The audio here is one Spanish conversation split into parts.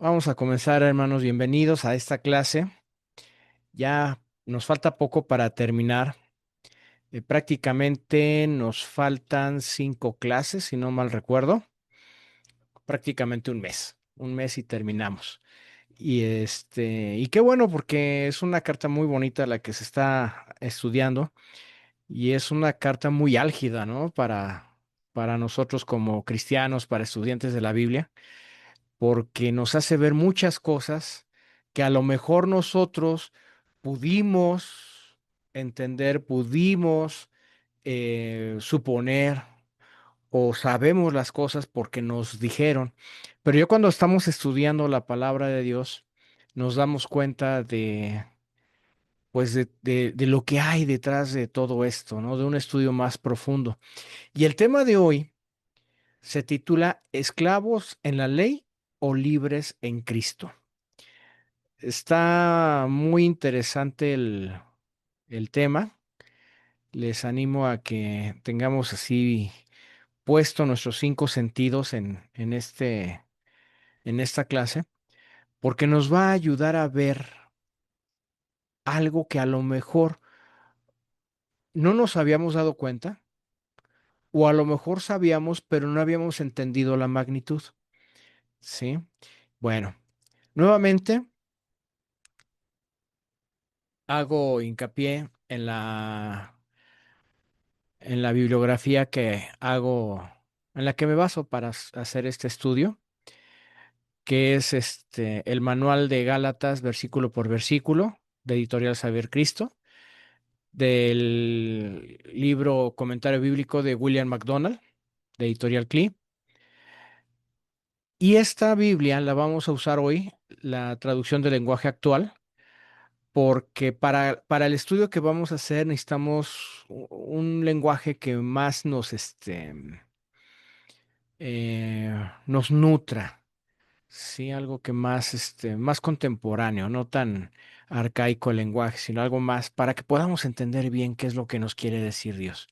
Vamos a comenzar, hermanos. Bienvenidos a esta clase. Ya nos falta poco para terminar. Prácticamente nos faltan 5 clases, si no mal recuerdo. Prácticamente un mes y terminamos. Y qué bueno, porque es una carta muy bonita la que se está estudiando y es una carta muy álgida, ¿no? Para nosotros como cristianos, para estudiantes de la Biblia, porque nos hace ver muchas cosas que a lo mejor nosotros pudimos entender, pudimos suponer o sabemos las cosas porque nos dijeron. Pero ya cuando estamos estudiando la palabra de Dios, nos damos cuenta de lo que hay detrás de todo esto, ¿no? De un estudio más profundo. Y el tema de hoy se titula ¿Esclavos en la ley o libres en Cristo? Está muy interesante el tema. Les animo a que tengamos así puesto nuestros 5 sentidos en esta clase, porque nos va a ayudar a ver algo que a lo mejor no nos habíamos dado cuenta, o a lo mejor sabíamos, pero no habíamos entendido la magnitud. ¿Sí? Bueno, nuevamente hago hincapié en la bibliografía que hago, en la que me baso para hacer este estudio, que es el Manual de Gálatas, versículo por versículo, de Editorial Saber Cristo, del libro Comentario Bíblico de William MacDonald, de Editorial CLI. Y esta Biblia la vamos a usar hoy, la traducción del lenguaje actual, porque para el estudio que vamos a hacer necesitamos un lenguaje que más nos nutra, sí, algo que más, más contemporáneo, no tan arcaico el lenguaje, sino algo más para que podamos entender bien qué es lo que nos quiere decir Dios.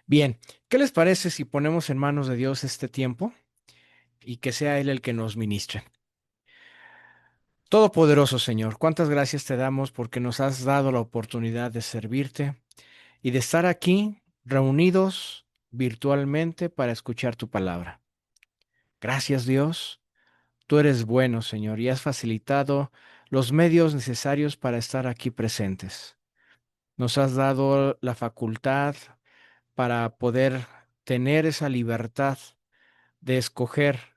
Bien, ¿qué les parece si ponemos en manos de Dios este tiempo y que sea Él el que nos ministre? Todopoderoso Señor, cuántas gracias te damos porque nos has dado la oportunidad de servirte y de estar aquí reunidos virtualmente para escuchar tu palabra. Gracias Dios, tú eres bueno Señor y has facilitado los medios necesarios para estar aquí presentes. Nos has dado la facultad para poder tener esa libertad de escoger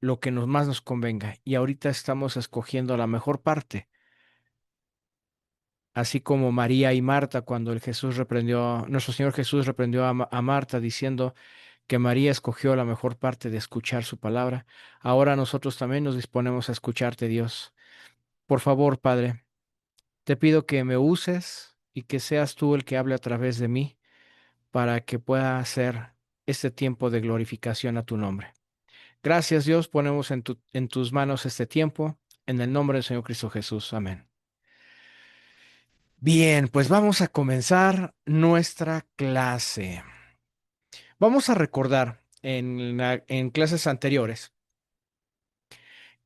lo que más nos convenga y ahorita estamos escogiendo la mejor parte. Así como María y Marta cuando nuestro Señor Jesús reprendió a Marta diciendo que María escogió la mejor parte de escuchar su palabra. Ahora nosotros también nos disponemos a escucharte, Dios. Por favor, Padre, te pido que me uses y que seas tú el que hable a través de mí para que pueda hacer este tiempo de glorificación a tu nombre. Gracias, Dios. Ponemos en tus manos este tiempo. En el nombre del Señor Cristo Jesús. Amén. Bien, pues vamos a comenzar nuestra clase. Vamos a recordar en clases anteriores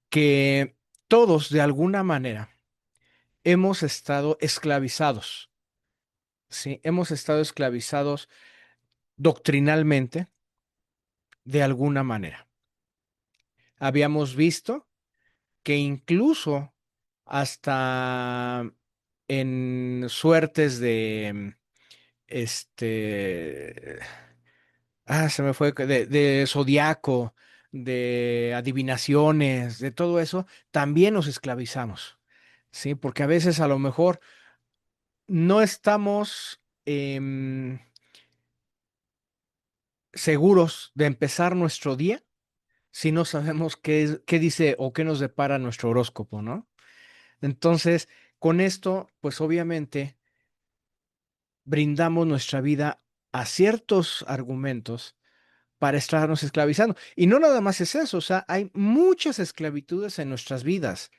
que todos de alguna manera hemos estado esclavizados, ¿sí? Hemos estado esclavizados doctrinalmente de alguna manera. Habíamos visto que incluso hasta en suertes de, este, se me fue, de zodiaco, de adivinaciones, de todo eso, también nos esclavizamos, ¿sí? Porque a veces a lo mejor no estamos seguros de empezar nuestro día si no sabemos qué dice o qué nos depara nuestro horóscopo, ¿no? Entonces, con esto, pues obviamente brindamos nuestra vida a ciertos argumentos para estarnos esclavizando. Y no nada más es eso, o sea, hay muchas esclavitudes en nuestras vidas,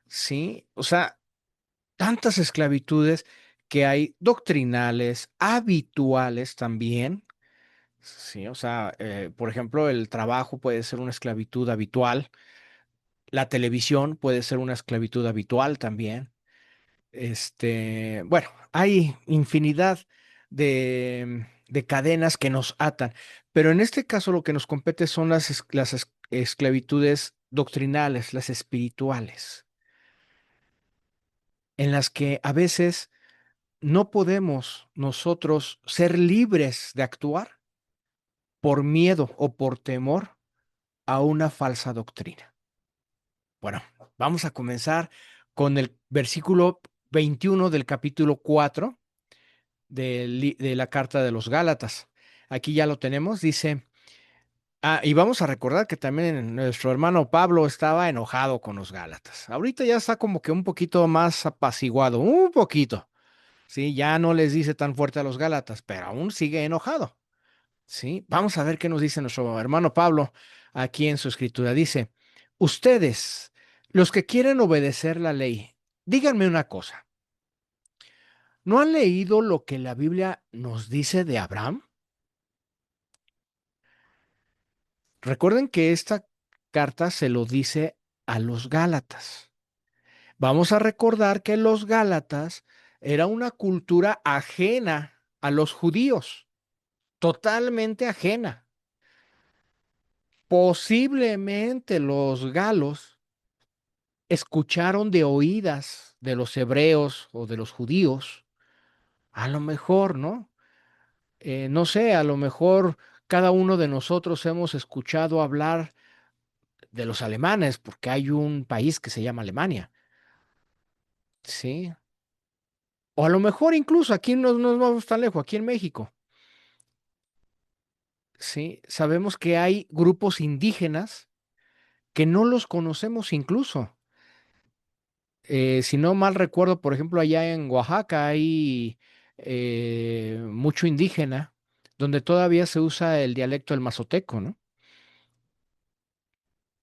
¿sí? O sea, tantas esclavitudes que hay doctrinales, habituales también, ¿sí? O sea, por ejemplo, el trabajo puede ser una esclavitud habitual, La televisión puede ser una esclavitud habitual también. Bueno, hay infinidad de cadenas que nos atan, pero en este caso lo que nos compete son las esclavitudes doctrinales, las espirituales, en las que a veces no podemos nosotros ser libres de actuar por miedo o por temor a una falsa doctrina. Bueno, vamos a comenzar con el versículo 21 del capítulo 4 de la carta de los Gálatas. Aquí ya lo tenemos, dice, y vamos a recordar que también nuestro hermano Pablo estaba enojado con los Gálatas. Ahorita ya está como que un poquito más apaciguado, un poquito, ¿sí? Ya no les dice tan fuerte a los Gálatas, pero aún sigue enojado, ¿sí? Vamos a ver qué nos dice nuestro hermano Pablo aquí en su escritura. Dice, ustedes, los que quieren obedecer la ley, díganme una cosa. ¿No han leído lo que la Biblia nos dice de Abraham? Recuerden que esta carta se lo dice a los Gálatas. Vamos a recordar que los Gálatas era una cultura ajena a los judíos, totalmente ajena. Posiblemente los galos escucharon de oídas de los hebreos o de los judíos, a lo mejor, ¿no? No sé, a lo mejor cada uno de nosotros hemos escuchado hablar de los alemanes, porque hay un país que se llama Alemania, ¿sí? O a lo mejor incluso aquí no nos vamos tan lejos, aquí en México, ¿sí? Sabemos que hay grupos indígenas que no los conocemos incluso. Si no mal recuerdo, por ejemplo, allá en Oaxaca hay mucho indígena, donde todavía se usa el dialecto del mazoteco, ¿no?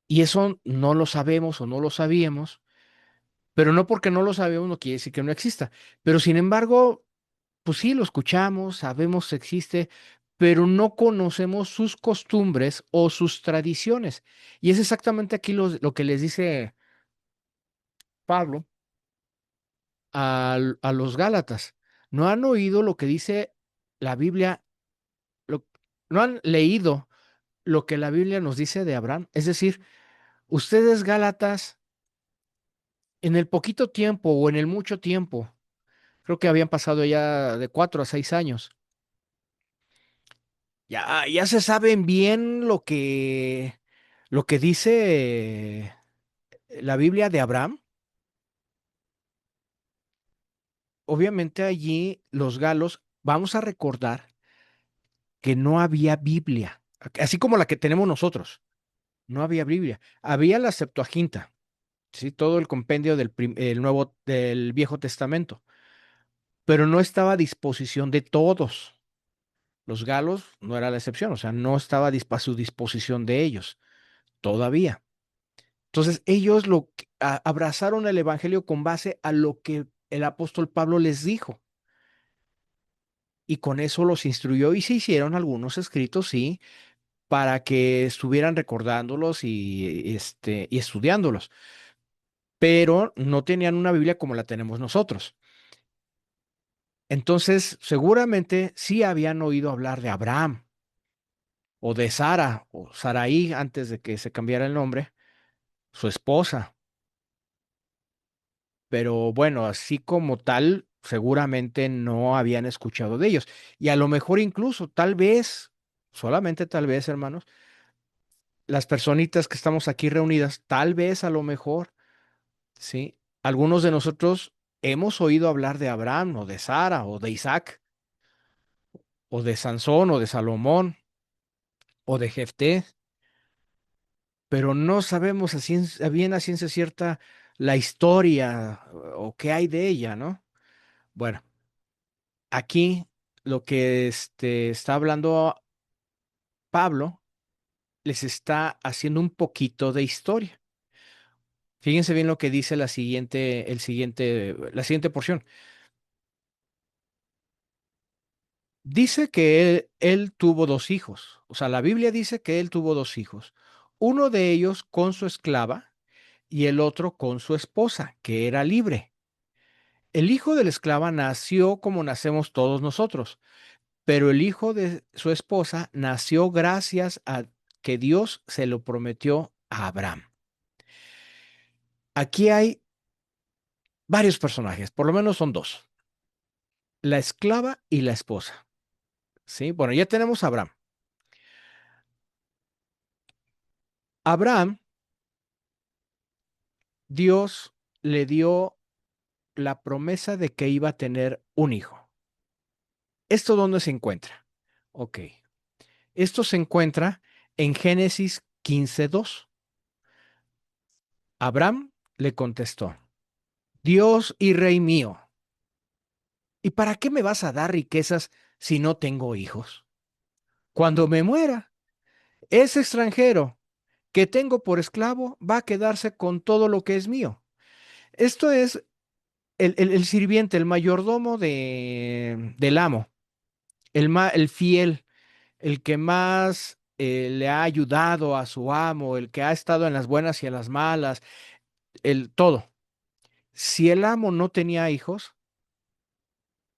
Y eso no lo sabemos o no lo sabíamos, pero no porque no lo sabemos no quiere decir que no exista. Pero sin embargo, pues sí, lo escuchamos, sabemos que existe, pero no conocemos sus costumbres o sus tradiciones. Y es exactamente aquí lo que les dice Pablo a los Gálatas. ¿No han oído lo que dice la Biblia? Lo- ¿No han leído lo que la Biblia nos dice de Abraham? Es decir, ustedes Gálatas, en el poquito tiempo o en el mucho tiempo, creo que habían pasado ya de 4 a 6 años. Ya se saben bien lo que dice la Biblia de Abraham. Obviamente allí los galos, vamos a recordar que no había Biblia, así como la que tenemos nosotros. No había Biblia. Había la Septuaginta, sí, todo el compendio del Viejo Testamento, pero no estaba a disposición de todos. Los galos no era la excepción, o sea, no estaba a su disposición de ellos todavía. Entonces, ellos abrazaron el evangelio con base a lo que el apóstol Pablo les dijo. Y con eso los instruyó y se hicieron algunos escritos, sí, para que estuvieran recordándolos y estudiándolos. Pero no tenían una Biblia como la tenemos nosotros. Entonces, seguramente sí habían oído hablar de Abraham o de Sara o Saraí antes de que se cambiara el nombre, su esposa. Pero bueno, así como tal, seguramente no habían escuchado de ellos. Y a lo mejor incluso, tal vez, solamente tal vez, hermanos, las personitas que estamos aquí reunidas, tal vez a lo mejor, ¿sí? Algunos de nosotros hemos oído hablar de Abraham o de Sara o de Isaac o de Sansón o de Salomón o de Jefté, pero no sabemos bien a ciencia cierta la historia o qué hay de ella, ¿no? Bueno, aquí lo que está hablando Pablo les está haciendo un poquito de historia. Fíjense bien lo que dice la siguiente porción. Dice que él tuvo 2 hijos. O sea, la Biblia dice que él tuvo 2 hijos. Uno de ellos con su esclava y el otro con su esposa, que era libre. El hijo de la esclava nació como nacemos todos nosotros, pero el hijo de su esposa nació gracias a que Dios se lo prometió a Abraham. Aquí hay varios personajes, por lo menos son dos, la esclava y la esposa. ¿Sí? Bueno, ya tenemos a Abraham. Abraham, Dios le dio la promesa de que iba a tener un hijo. ¿Esto dónde se encuentra? Ok. Esto se encuentra en Génesis 15:2. Abraham le contestó, Dios y Rey mío, ¿y para qué me vas a dar riquezas si no tengo hijos? Cuando me muera, ese extranjero que tengo por esclavo va a quedarse con todo lo que es mío. Esto es el sirviente, el mayordomo del amo, el fiel, el que más le ha ayudado a su amo, el que ha estado en las buenas y en las malas, el todo. Si el amo no tenía hijos,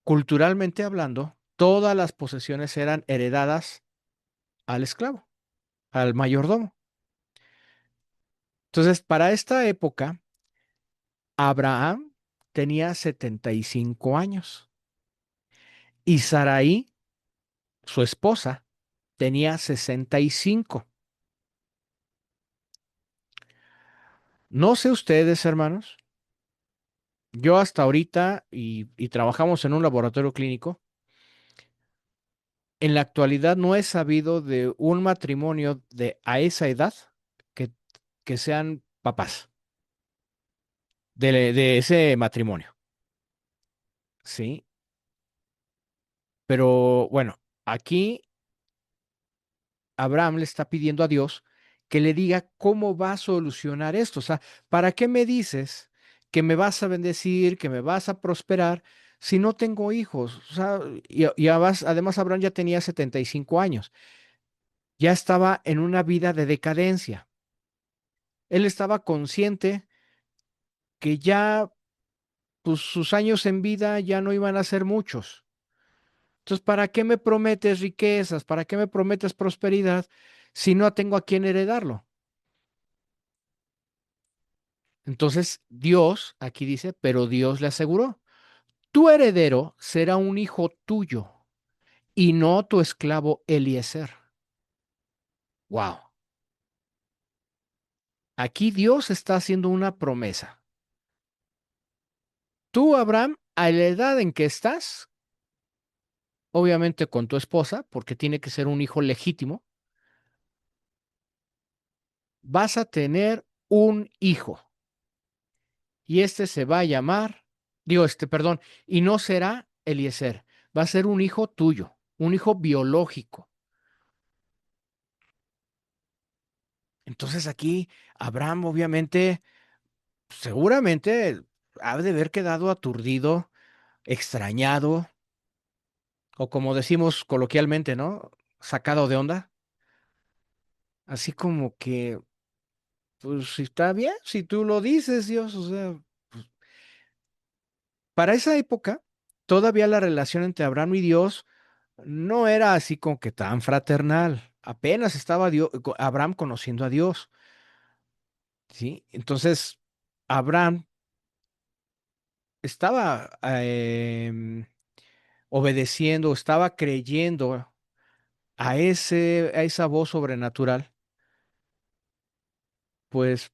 culturalmente hablando, todas las posesiones eran heredadas al esclavo, al mayordomo. Entonces, para esta época, Abraham tenía 75 años y Sarai, su esposa, tenía 65. No sé ustedes, hermanos, yo hasta ahorita, y trabajamos en un laboratorio clínico, en la actualidad no he sabido de un matrimonio de a esa edad que, que sean papás de ese matrimonio, ¿sí? Pero bueno, aquí Abraham le está pidiendo a Dios que le diga cómo va a solucionar esto. O sea, ¿para qué me dices que me vas a bendecir, que me vas a prosperar si no tengo hijos? O sea, y además Abraham ya tenía 75 años, ya estaba en una vida de decadencia. Él estaba consciente que ya pues, sus años en vida ya no iban a ser muchos. Entonces, ¿para qué me prometes riquezas? ¿Para qué me prometes prosperidad si no tengo a quién heredarlo? Entonces, Dios, aquí dice, pero Dios le aseguró, tu heredero será un hijo tuyo y no tu esclavo Eliezer. Wow. Aquí Dios está haciendo una promesa. Tú, Abraham, a la edad en que estás, obviamente con tu esposa, porque tiene que ser un hijo legítimo, vas a tener un hijo y este se va a llamar, perdón, y no será Eliezer, va a ser un hijo tuyo, un hijo biológico. Entonces aquí Abraham obviamente, seguramente ha de haber quedado aturdido, extrañado, o como decimos coloquialmente, ¿no? Sacado de onda, así como que, pues si está bien, si tú lo dices, Dios, o sea, para esa época, todavía la relación entre Abraham y Dios no era así como que tan fraternal. Apenas estaba Abraham conociendo a Dios, ¿sí? Entonces, Abraham estaba obedeciendo, estaba creyendo a esa voz sobrenatural, pues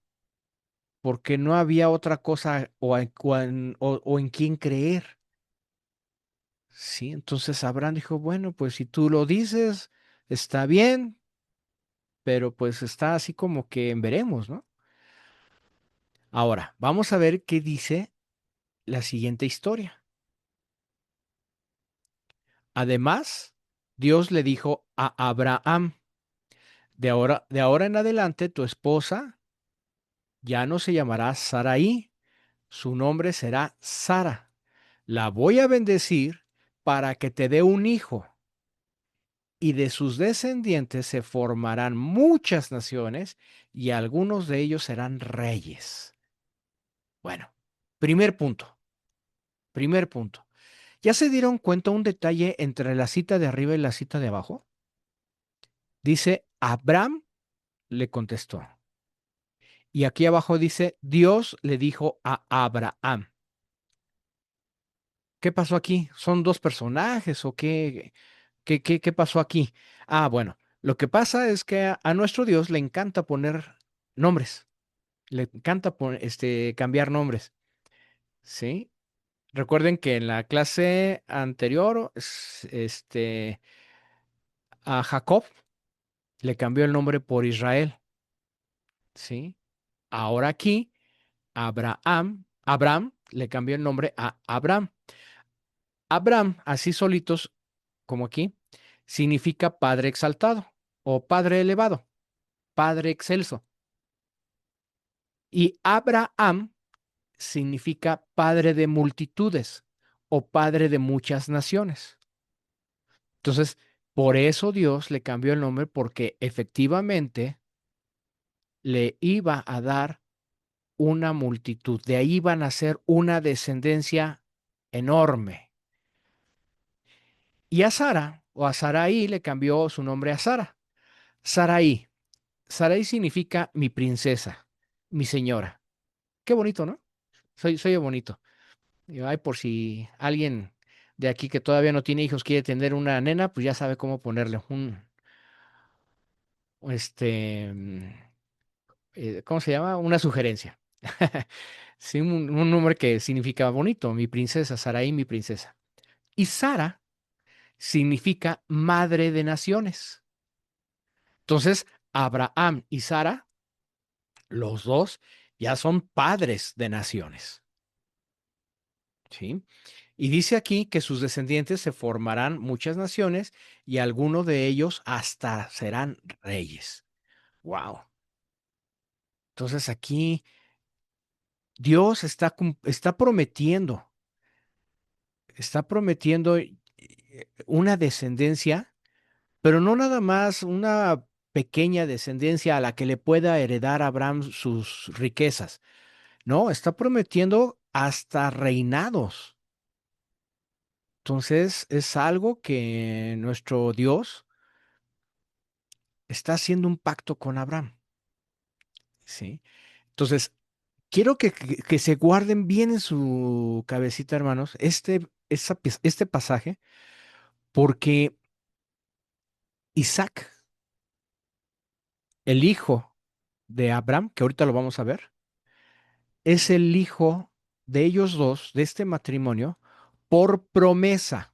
porque no había otra cosa o en quién creer. Sí, entonces Abraham dijo, bueno, pues si tú lo dices, está bien, pero pues está así como que en veremos, ¿no? Ahora, vamos a ver qué dice la siguiente historia. Además, Dios le dijo a Abraham, de ahora en adelante tu esposa ya no se llamará Sarai, su nombre será Sara. La voy a bendecir para que te dé un hijo y de sus descendientes se formarán muchas naciones y algunos de ellos serán reyes. Bueno, primer punto, primer punto. ¿Ya se dieron cuenta un detalle entre la cita de arriba y la cita de abajo? Dice, Abraham le contestó. Y aquí abajo dice, Dios le dijo a Abraham. ¿Qué pasó aquí? ¿Son dos personajes o qué? ¿Qué pasó aquí? Ah, bueno, lo que pasa es que a nuestro Dios le encanta poner nombres, le encanta cambiar nombres, ¿sí? Recuerden que en la clase anterior, a Jacob le cambió el nombre por Israel, ¿sí? Ahora aquí, Abraham le cambió el nombre a Abraham. Abraham, así solitos como aquí, significa padre exaltado o padre elevado, padre excelso. Y Abraham significa padre de multitudes o padre de muchas naciones. Entonces, por eso Dios le cambió el nombre porque efectivamente le iba a dar una multitud. De ahí iban a ser una descendencia enorme. Y a Sara, o a Sarai, le cambió su nombre a Sara. Sarai. Sarai significa mi princesa, mi señora. Qué bonito, ¿no? Soy bonito. Digo, ay, por si alguien de aquí que todavía no tiene hijos quiere tener una nena, pues ya sabe cómo ponerle este, ¿cómo se llama? Una sugerencia. Sí, un nombre que significa bonito, mi princesa, Sarai, mi princesa. Y Sara significa madre de naciones. Entonces, Abraham y Sara, los dos, ya son padres de naciones. ¿Sí? Y dice aquí que sus descendientes se formarán muchas naciones y algunos de ellos hasta serán reyes. Wow. Entonces aquí Dios está prometiendo una descendencia, pero no nada más una pequeña descendencia a la que le pueda heredar Abraham sus riquezas. No, está prometiendo hasta reinados. Entonces es algo que nuestro Dios está haciendo un pacto con Abraham, ¿sí? Entonces, quiero que se guarden bien en su cabecita, hermanos, este pasaje, porque Isaac, el hijo de Abraham, que ahorita lo vamos a ver, es el hijo de ellos dos, de este matrimonio, por promesa.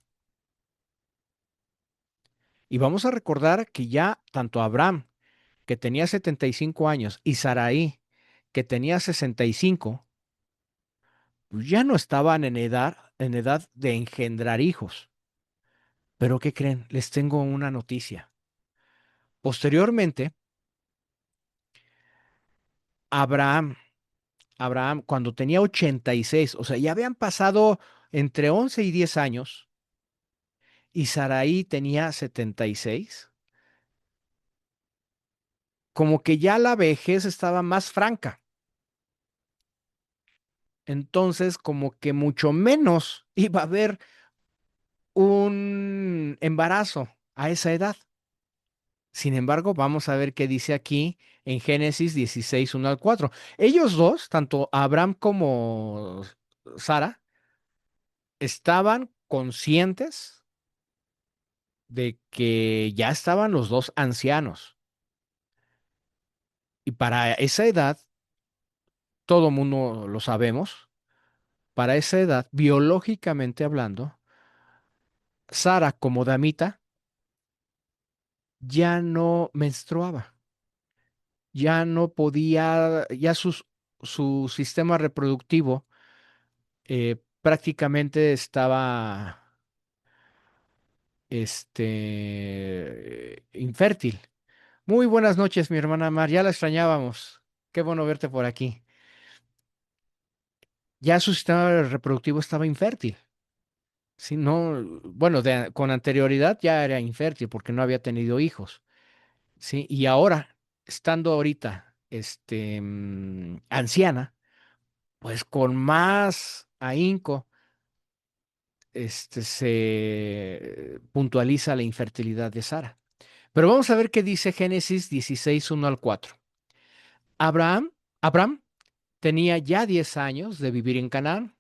Y vamos a recordar que ya tanto Abraham, que tenía 75 años, y Sarai, que tenía 65, pues ya no estaban en edad de engendrar hijos. Pero ¿qué creen? Les tengo una noticia. Posteriormente, Abraham, Abraham, cuando tenía 86, o sea, ya habían pasado entre 11 y 10 años, y Sarai tenía 76, como que ya la vejez estaba más franca. Entonces, como que mucho menos iba a haber un embarazo a esa edad. Sin embargo, vamos a ver qué dice aquí en Génesis 16, 1 al 4. Ellos dos, tanto Abraham como Sara, estaban conscientes de que ya estaban los dos ancianos. Y para esa edad, todo mundo lo sabemos, para esa edad, biológicamente hablando, Sara como damita ya no menstruaba, ya no podía, su sistema reproductivo prácticamente estaba infértil. Muy buenas noches, mi hermana Mar, ya la extrañábamos. Qué bueno verte por aquí. Ya su sistema reproductivo estaba infértil, Sí, no, bueno, con anterioridad ya era infértil porque no había tenido hijos, ¿sí? Y ahora, estando ahorita, anciana, pues con más ahínco, se puntualiza la infertilidad de Sara. Pero vamos a ver qué dice Génesis 16, 1 al 4. Abraham, Abraham tenía ya 10 años de vivir en Canaán,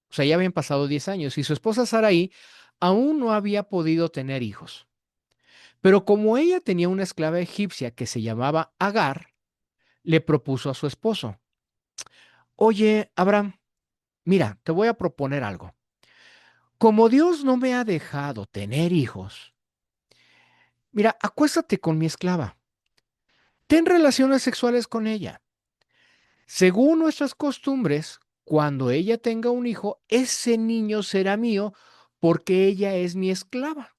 o sea, ya habían pasado 10 años, y su esposa Sarai aún no había podido tener hijos. Pero como ella tenía una esclava egipcia que se llamaba Agar, le propuso a su esposo: Oye, Abraham, mira, te voy a proponer algo. Como Dios no me ha dejado tener hijos, mira, acuéstate con mi esclava, ten relaciones sexuales con ella. Según nuestras costumbres, cuando ella tenga un hijo, ese niño será mío porque ella es mi esclava.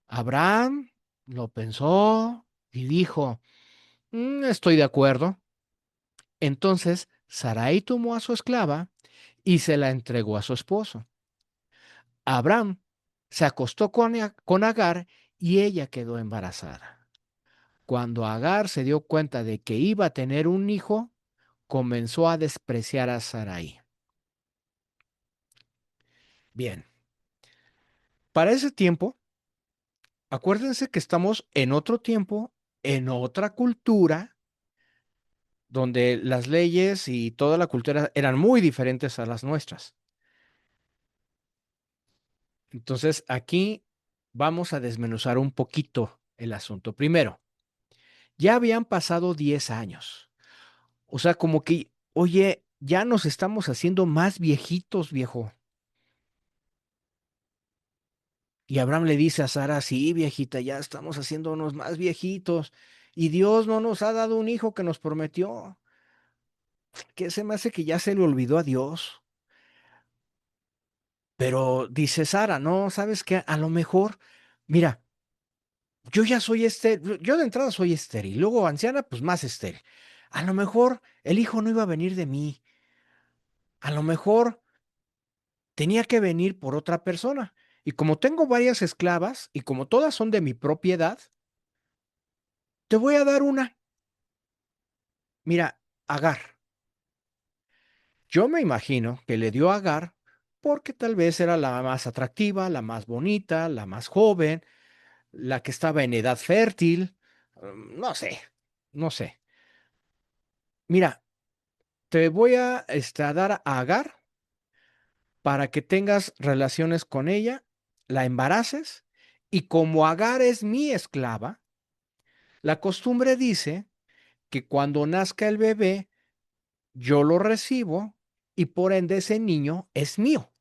Abraham lo pensó y dijo: Estoy de acuerdo." Entonces Sarai tomó a su esclava y se la entregó a su esposo. Abraham se acostó con Agar y ella quedó embarazada. Cuando Agar se dio cuenta de que iba a tener un hijo, comenzó a despreciar a Sarai. Bien, para ese tiempo, acuérdense que estamos en otro tiempo, en otra cultura, donde las leyes y toda la cultura eran muy diferentes a las nuestras. Entonces, aquí vamos a desmenuzar un poquito el asunto. Primero, ya habían pasado 10 años. O sea, como que, oye, ya nos estamos haciendo más viejitos, viejo. Y Abraham le dice a Sara: sí, viejita, ya estamos haciéndonos más viejitos. Y Dios no nos ha dado un hijo que nos prometió. ¿Qué se me hace que ya se le olvidó a Dios? Pero dice Sara: no, ¿sabes qué? A lo mejor, mira, yo ya soy estéril, yo de entrada soy estéril, luego anciana, pues más estéril. A lo mejor el hijo no iba a venir de mí, a lo mejor tenía que venir por otra persona. Y como tengo varias esclavas y como todas son de mi propiedad, te voy a dar una. Mira, Agar. Yo me imagino que le dio a Agar porque tal vez era la más atractiva, la más bonita, la más joven, la que estaba en edad fértil. No sé, no sé. Mira, te voy a dar a Agar para que tengas relaciones con ella, la embaraces, y como Agar es mi esclava, la costumbre dice que cuando nazca el bebé, yo lo recibo y por ende ese niño es mío.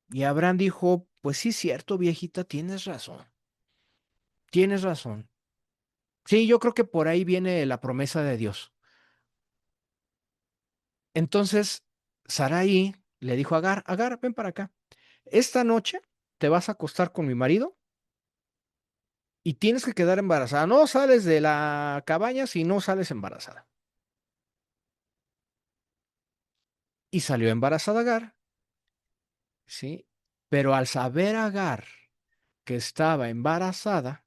Y Abraham dijo: pues sí, cierto, viejita, tienes razón, tienes razón. Sí, yo creo que por ahí viene la promesa de Dios. Entonces, Sarai le dijo a Agar: Agar, ven para acá. Esta noche te vas a acostar con mi marido y tienes que quedar embarazada. No sales de la cabaña si no sales embarazada. Y salió embarazada Agar, ¿sí? Pero al saber Agar que estaba embarazada,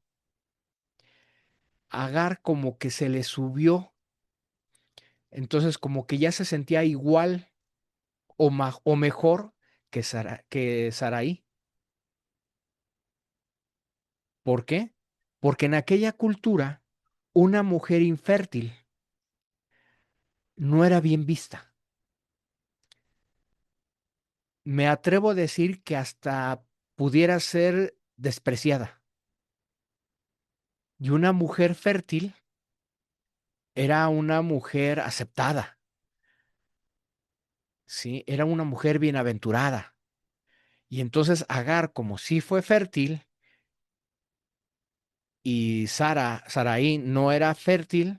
Agar como que se le subió, entonces como que ya se sentía igual o mejor que Sarai. ¿Por qué? Porque en aquella cultura una mujer infértil no era bien vista. Me atrevo a decir que hasta pudiera ser despreciada. Y una mujer fértil era una mujer aceptada, ¿sí? Era una mujer bienaventurada. Y entonces Agar, como sí fue fértil, y Sarai no era fértil,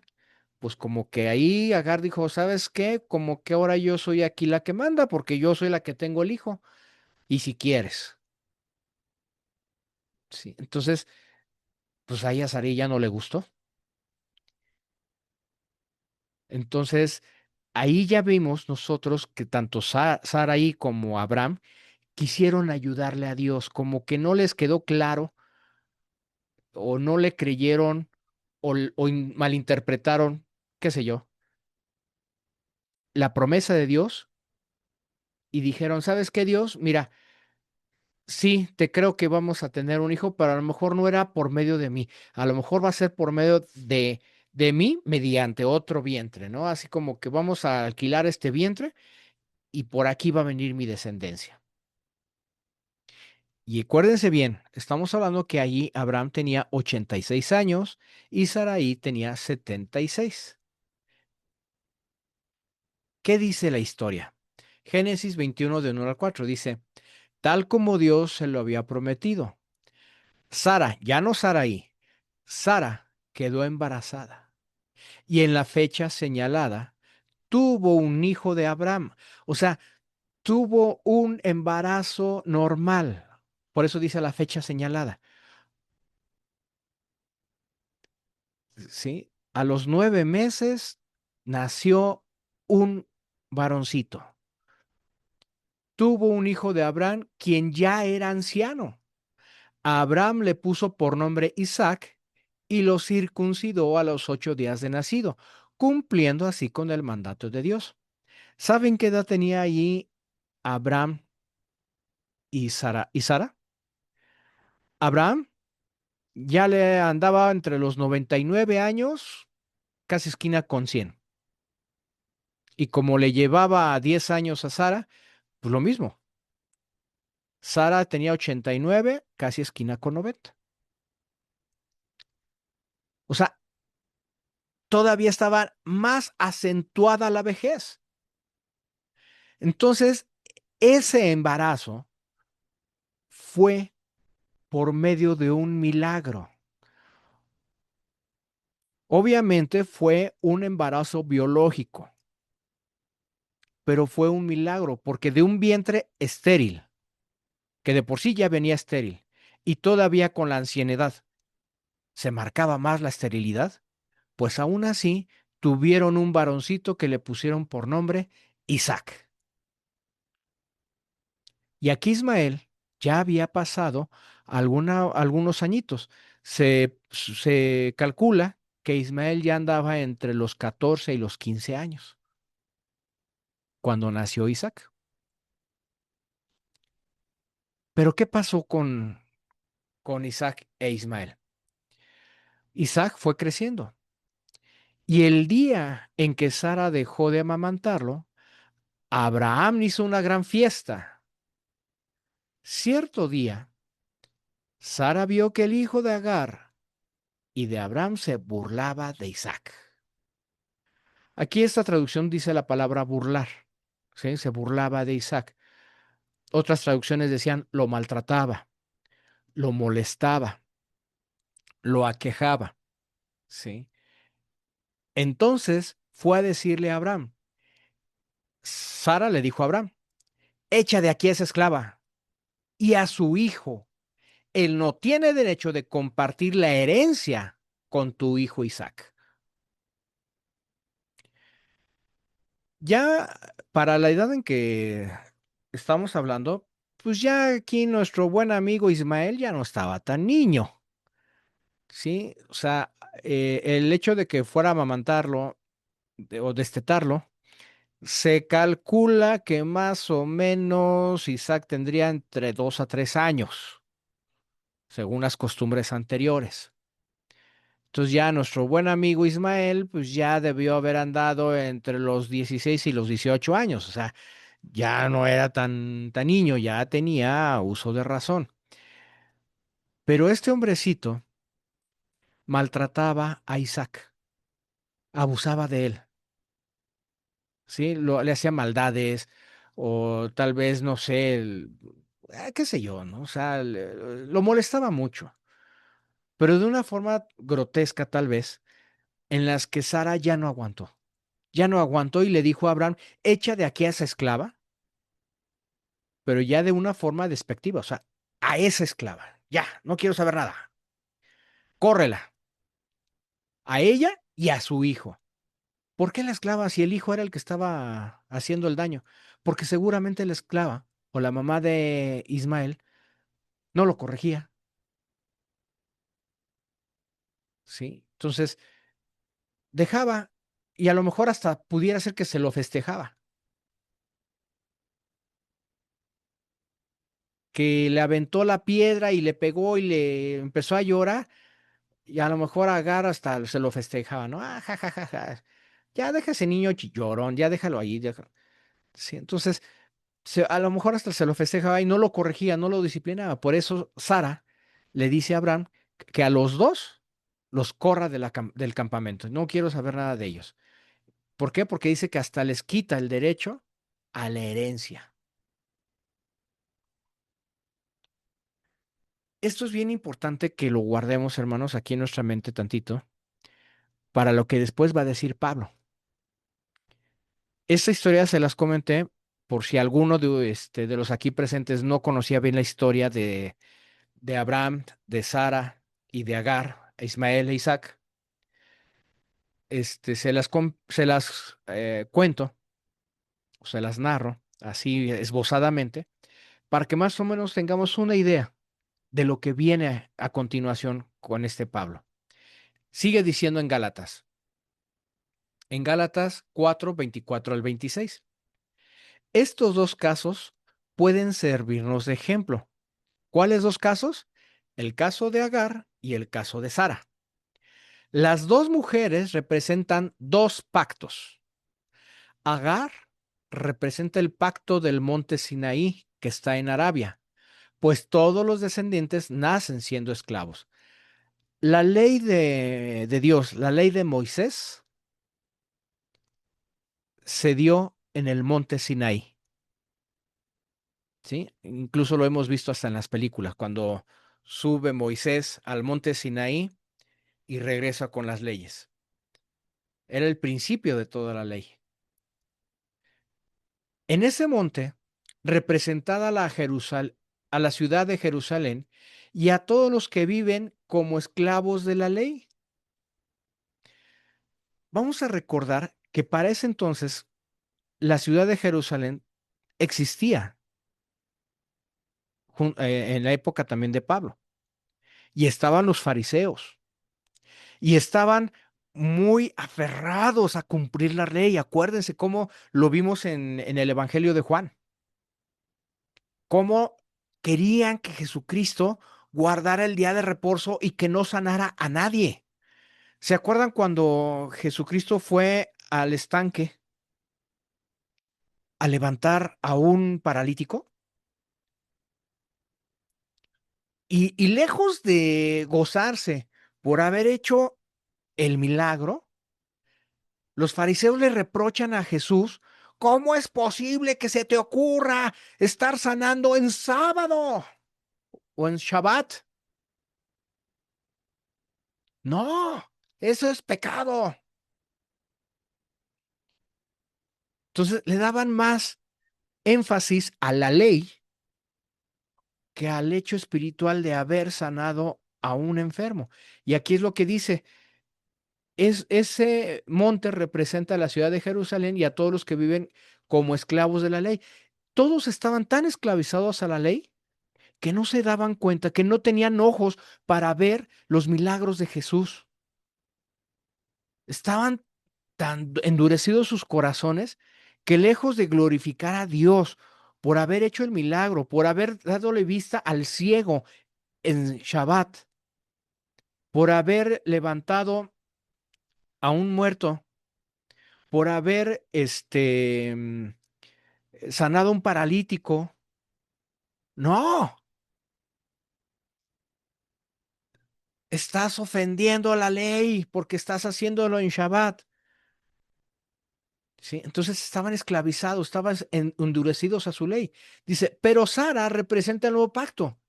pues como que ahí Agar dijo: ¿sabes qué? Como que ahora yo soy aquí la que manda porque yo soy la que tengo el hijo. Y si quieres, ¿sí? Entonces, pues ahí a Sarai ya no le gustó. Entonces, ahí ya vimos nosotros que tanto Sarai como Abraham quisieron ayudarle a Dios, como que no les quedó claro o no le creyeron o malinterpretaron, qué sé yo, la promesa de Dios y dijeron, ¿sabes qué, Dios? Mira, sí, te creo que vamos a tener un hijo, pero a lo mejor no era por medio de mí, a lo mejor va a ser por medio de mí mediante otro vientre, ¿no? Así como que vamos a alquilar este vientre y por aquí va a venir mi descendencia. Y acuérdense bien, estamos hablando que allí Abraham tenía 86 años y Sarai tenía 76. ¿Qué dice la historia? Génesis 21 de 1 al 4 dice, tal como Dios se lo había prometido. Sara, ya no Sarai, Sara quedó embarazada y en la fecha señalada tuvo un hijo de Abraham. O sea, tuvo un embarazo normal. Por eso dice la fecha señalada. ¿Sí? A los 9 meses nació un varoncito. Tuvo un hijo de Abraham, quien ya era anciano. A Abraham le puso por nombre Isaac y lo circuncidó a los 8 días de nacido, cumpliendo así con el mandato de Dios. ¿Saben qué edad tenía allí Abraham y Sara? Abraham ya le andaba entre los 99 años, casi esquina con 100. Y como le llevaba 10 años a Sara, pues lo mismo. Sara tenía 89, casi esquina con 90. O sea, todavía estaba más acentuada la vejez. Entonces, ese embarazo fue por medio de un milagro. Obviamente fue un embarazo biológico, pero fue un milagro porque de un vientre estéril, que de por sí ya venía estéril, y todavía con la ancianidad se marcaba más la esterilidad, pues aún así tuvieron un varoncito que le pusieron por nombre Isaac. Y aquí Ismael ya había pasado algunos añitos. Se calcula que Ismael ya andaba entre los 14 y los 15 años cuando nació Isaac. Pero ¿qué pasó con Isaac e Ismael? Isaac fue creciendo y el día en que Sara dejó de amamantarlo, Abraham hizo una gran fiesta. Cierto día, Sara vio que el hijo de Agar y de Abraham se burlaba de Isaac. Aquí esta traducción dice la palabra burlar, ¿sí? Se burlaba de Isaac. Otras traducciones decían lo maltrataba, lo molestaba, lo aquejaba, ¿sí? Entonces fue a decirle a Abraham. Sara le dijo a Abraham, echa de aquí a esa esclava y a su hijo. Él no tiene derecho de compartir la herencia con tu hijo Isaac. Ya para la edad en que estamos hablando, pues ya aquí nuestro buen amigo Ismael ya no estaba tan niño, ¿sí? O sea, el hecho de que fuera a amamantarlo o destetarlo, se calcula que más o menos Isaac tendría entre 2 a 3 años, según las costumbres anteriores. Entonces ya nuestro buen amigo Ismael, pues ya debió haber andado entre los 16 y los 18 años, o sea, ya no era tan niño, ya tenía uso de razón. Pero este hombrecito maltrataba a Isaac, abusaba de él, ¿sí? Le hacía maldades o tal vez, no sé, qué sé yo, ¿no? O sea, lo molestaba mucho, pero de una forma grotesca tal vez, en las que Sara ya no aguantó y le dijo a Abraham, echa de aquí a esa esclava, pero ya de una forma despectiva, o sea, a esa esclava, ya, no quiero saber nada, córrela, a ella y a su hijo. ¿Por qué la esclava si el hijo era el que estaba haciendo el daño? Porque seguramente la esclava o la mamá de Ismael no lo corregía, ¿sí? Entonces dejaba y a lo mejor hasta pudiera ser que se lo festejaba, que le aventó la piedra y le pegó y le empezó a llorar y a lo mejor Agar hasta se lo festejaba, ¿no? Ah, ja, ja, ja, ja. Ya deja ese niño llorón, ya déjalo ahí. Sí, entonces a lo mejor hasta se lo festejaba y no lo corregía, no lo disciplinaba. Por eso Sara le dice a Abraham que a los dos los corra del campamento. No quiero saber nada de ellos. ¿Por qué? Porque dice que hasta les quita el derecho a la herencia. Esto es bien importante que lo guardemos, hermanos, aquí en nuestra mente tantito, para lo que después va a decir Pablo. Esta historia se las comenté por si alguno de los aquí presentes no conocía bien la historia de Abraham, de Sara y de Agar, Ismael e Isaac. Se las cuento, o se las narro así esbozadamente, para que más o menos tengamos una idea de lo que viene a continuación con este Pablo. Sigue diciendo en Gálatas 4, 24 al 26. Estos dos casos pueden servirnos de ejemplo. ¿Cuáles dos casos? El caso de Agar y el caso de Sara. Las dos mujeres representan dos pactos. Agar representa el pacto del monte Sinaí, que está en Arabia, pues todos los descendientes nacen siendo esclavos. La ley de Dios, la ley de Moisés, se dio en el monte Sinaí, ¿sí? Incluso lo hemos visto hasta en las películas, cuando sube Moisés al monte Sinaí y regresa con las leyes. Era el principio de toda la ley. En ese monte, representada a la ciudad de Jerusalén y a todos los que viven como esclavos de la ley. Vamos a recordar que para ese entonces la ciudad de Jerusalén existía en la época también de Pablo y estaban los fariseos y estaban muy aferrados a cumplir la ley. Acuérdense cómo lo vimos en el Evangelio de Juan, cómo querían que Jesucristo guardara el día de reposo y que no sanara a nadie. ¿Se acuerdan cuando Jesucristo fue al estanque a levantar a un paralítico? Y lejos de gozarse por haber hecho el milagro, los fariseos le reprochan a Jesús, ¿cómo es posible que se te ocurra estar sanando en sábado o en Shabbat? No, eso es pecado. Entonces le daban más énfasis a la ley que al hecho espiritual de haber sanado a un enfermo. Y aquí es lo que dice, ese monte representa a la ciudad de Jerusalén y a todos los que viven como esclavos de la ley. Todos estaban tan esclavizados a la ley que no se daban cuenta, que no tenían ojos para ver los milagros de Jesús. Estaban tan endurecidos sus corazones que lejos de glorificar a Dios por haber hecho el milagro, por haber dadole vista al ciego en Shabbat, por haber levantado a un muerto, por haber sanado a un paralítico. No, estás ofendiendo a la ley porque estás haciéndolo en Shabbat. ¿Sí? Entonces estaban esclavizados, estaban endurecidos a su ley. Dice, pero Sara representa el nuevo pacto,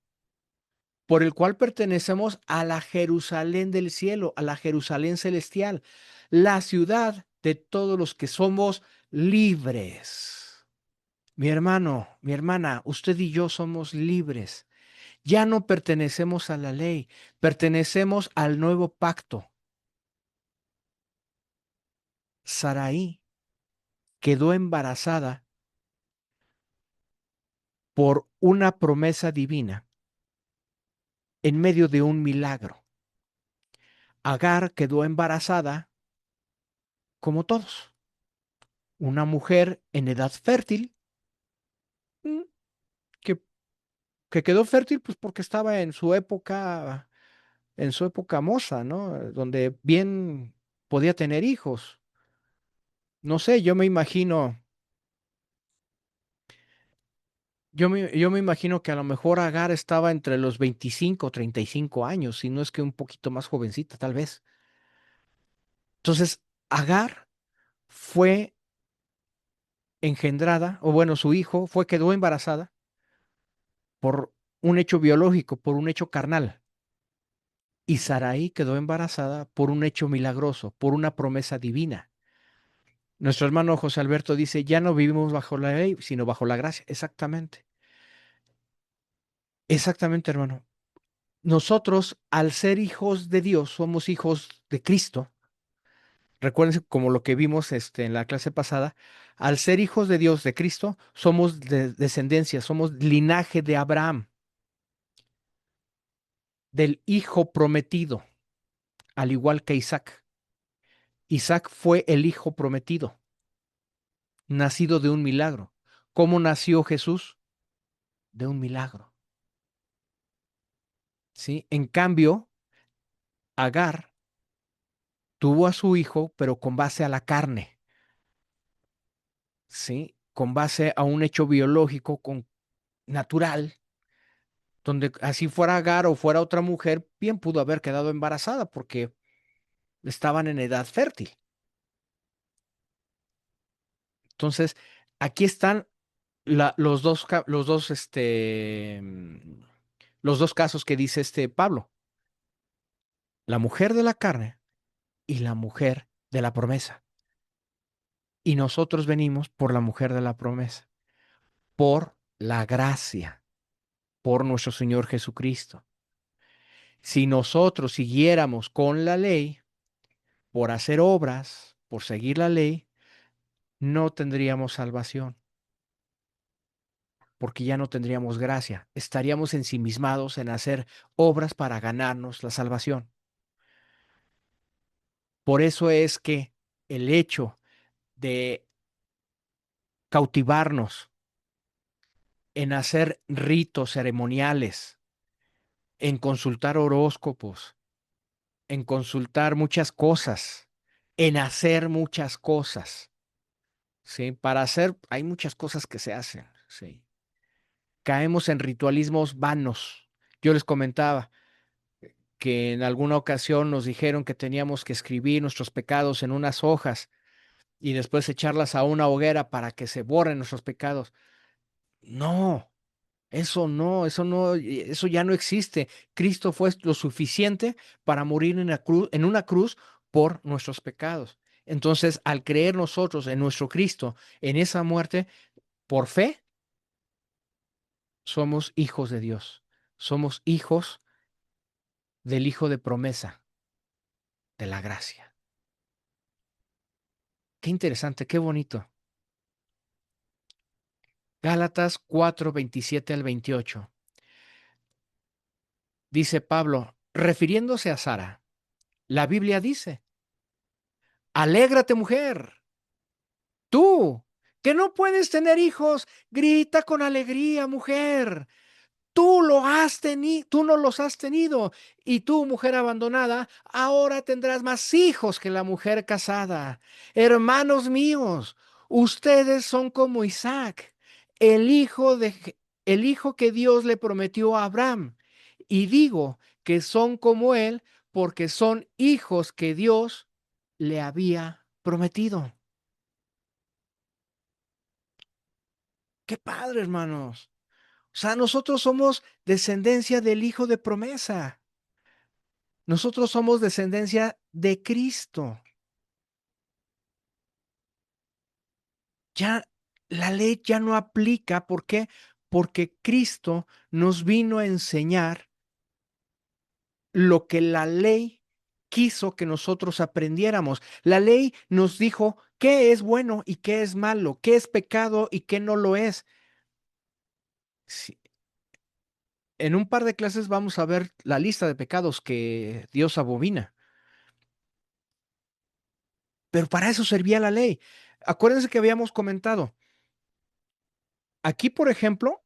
por el cual pertenecemos a la Jerusalén del cielo, a la Jerusalén celestial, la ciudad de todos los que somos libres. Mi hermano, mi hermana, usted y yo somos libres. Ya no pertenecemos a la ley, pertenecemos al nuevo pacto. Saraí quedó embarazada por una promesa divina en medio de un milagro. Agar quedó embarazada como todos. Una mujer en edad fértil, mm, que, que quedó fértil pues porque estaba en su época moza, ¿no? Donde bien podía tener hijos. No sé, yo me imagino que a lo mejor Agar estaba entre los 25 o 35 años, si no es que un poquito más jovencita, tal vez. Entonces, Agar fue engendrada, o bueno, su hijo quedó embarazada por un hecho biológico, por un hecho carnal. Y Sarai quedó embarazada por un hecho milagroso, por una promesa divina. Nuestro hermano José Alberto dice, ya no vivimos bajo la ley, sino bajo la gracia. Exactamente, exactamente, hermano. Nosotros, al ser hijos de Dios, somos hijos de Cristo. Recuérdense como lo que vimos en la clase pasada, al ser hijos de Dios, de Cristo, somos de descendencia, somos linaje de Abraham, del hijo prometido, al igual que Isaac. Isaac fue el hijo prometido, nacido de un milagro. ¿Cómo nació Jesús? De un milagro. ¿Sí? En cambio, Agar tuvo a su hijo, pero con base a la carne, ¿sí? Con base a un hecho biológico natural, donde así fuera Agar o fuera otra mujer, bien pudo haber quedado embarazada porque estaban en edad fértil. Entonces, aquí están los dos casos que dice Pablo, la mujer de la carne y la mujer de la promesa. Y nosotros venimos por la mujer de la promesa, por la gracia, por nuestro Señor Jesucristo. Si nosotros siguiéramos con la ley, por hacer obras, por seguir la ley, no tendríamos salvación, porque ya no tendríamos gracia. Estaríamos ensimismados en hacer obras para ganarnos la salvación. Por eso es que el hecho de cautivarnos en hacer ritos ceremoniales, en consultar horóscopos, en consultar muchas cosas, en hacer muchas cosas, ¿sí? Para hacer, hay muchas cosas que se hacen, ¿sí? Caemos en ritualismos vanos. Yo les comentaba que en alguna ocasión nos dijeron que teníamos que escribir nuestros pecados en unas hojas y después echarlas a una hoguera para que se borren nuestros pecados. No, eso no, eso ya no existe. Cristo fue lo suficiente para morir en una cruz por nuestros pecados. Entonces, al creer nosotros en nuestro Cristo, en esa muerte, por fe, somos hijos de Dios. Somos hijos del Hijo de promesa, de la gracia. Qué interesante, qué bonito. Gálatas 4:27 al 28. Dice Pablo, refiriéndose a Sara, la Biblia dice, alégrate mujer, tú que no puedes tener hijos, grita con alegría mujer. Tú no los has tenido, y tú, mujer abandonada, ahora tendrás más hijos que la mujer casada. Hermanos míos, ustedes son como Isaac, el el hijo que Dios le prometió a Abraham. Y digo que son como él porque son hijos que Dios le había prometido. Qué padre, hermanos. O sea, nosotros somos descendencia del hijo de promesa. Nosotros somos descendencia de Cristo. Ya la ley ya no aplica. ¿Por qué? Porque Cristo nos vino a enseñar lo que la ley quiso que nosotros aprendiéramos. La ley nos dijo qué es bueno y qué es malo, qué es pecado y qué no lo es. Sí, en un par de clases vamos a ver la lista de pecados que Dios abomina, pero para eso servía la ley. Acuérdense que habíamos comentado, aquí, por ejemplo,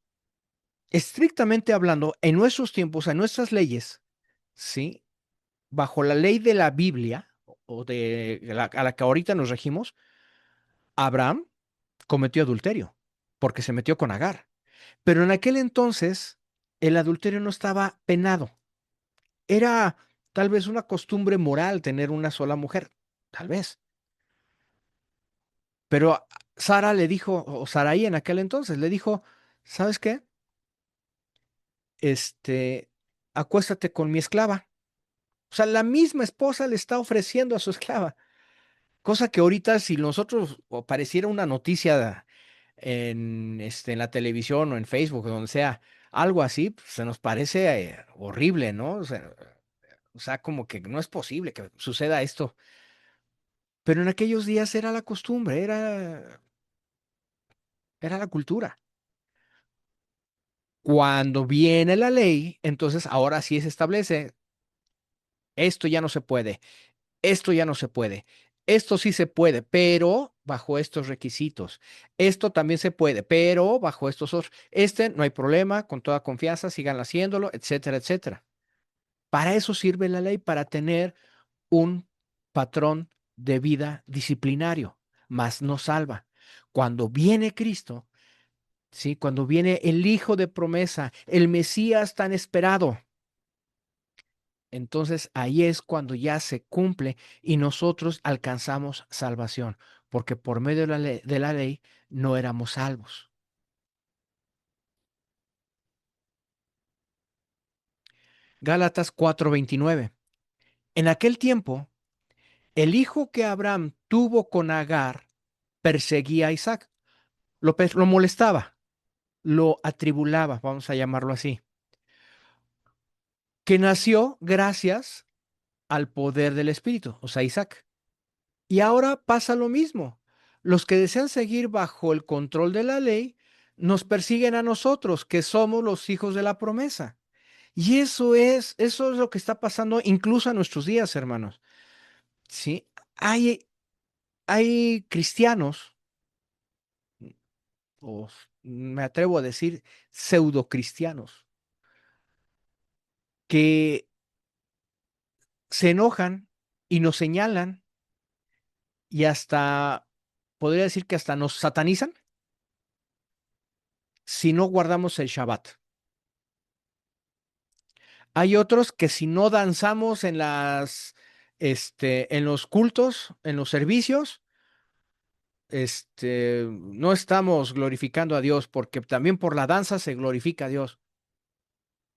estrictamente hablando, en nuestros tiempos, en nuestras leyes, ¿sí? Bajo la ley de la Biblia o a la que ahorita nos regimos, Abraham cometió adulterio porque se metió con Agar. Pero en aquel entonces el adulterio no estaba penado. Era tal vez una costumbre moral tener una sola mujer, tal vez. Pero Sara le dijo, o Sarai en aquel entonces le dijo, ¿sabes qué? Este, acuéstate con mi esclava. O sea, la misma esposa le está ofreciendo a su esclava. Cosa que ahorita, si nosotros o pareciera una noticia en la televisión o en Facebook o donde sea, algo así, pues, se nos parece horrible, ¿no? O sea, como que no es posible que suceda esto. Pero en aquellos días era la costumbre, era la cultura. Cuando viene la ley, entonces ahora sí se establece, esto ya no se puede, esto ya no se puede, esto sí se puede, pero bajo estos requisitos. Esto también se puede, pero bajo estos otros. No hay problema, con toda confianza, sigan haciéndolo, etcétera, etcétera. Para eso sirve la ley, para tener un patrón de vida disciplinario, mas no salva. Cuando viene Cristo, ¿sí? Cuando viene el Hijo de promesa, el Mesías tan esperado, entonces ahí es cuando ya se cumple y nosotros alcanzamos salvación, porque por medio de la ley no éramos salvos. Gálatas 4:29. En aquel tiempo, el hijo que Abraham tuvo con Agar perseguía a Isaac, lo molestaba, lo atribulaba, vamos a llamarlo así, que nació gracias al poder del Espíritu, o sea, Isaac. Y ahora pasa lo mismo. Los que desean seguir bajo el control de la ley nos persiguen a nosotros, que somos los hijos de la promesa. Y eso es lo que está pasando incluso a nuestros días, hermanos. Sí, hay cristianos, o me atrevo a decir pseudo cristianos, que se enojan y nos señalan y hasta, podría decir que hasta nos satanizan si no guardamos el Shabbat. Hay otros que si no danzamos en los cultos, en los servicios, no estamos glorificando a Dios, porque también por la danza se glorifica a Dios.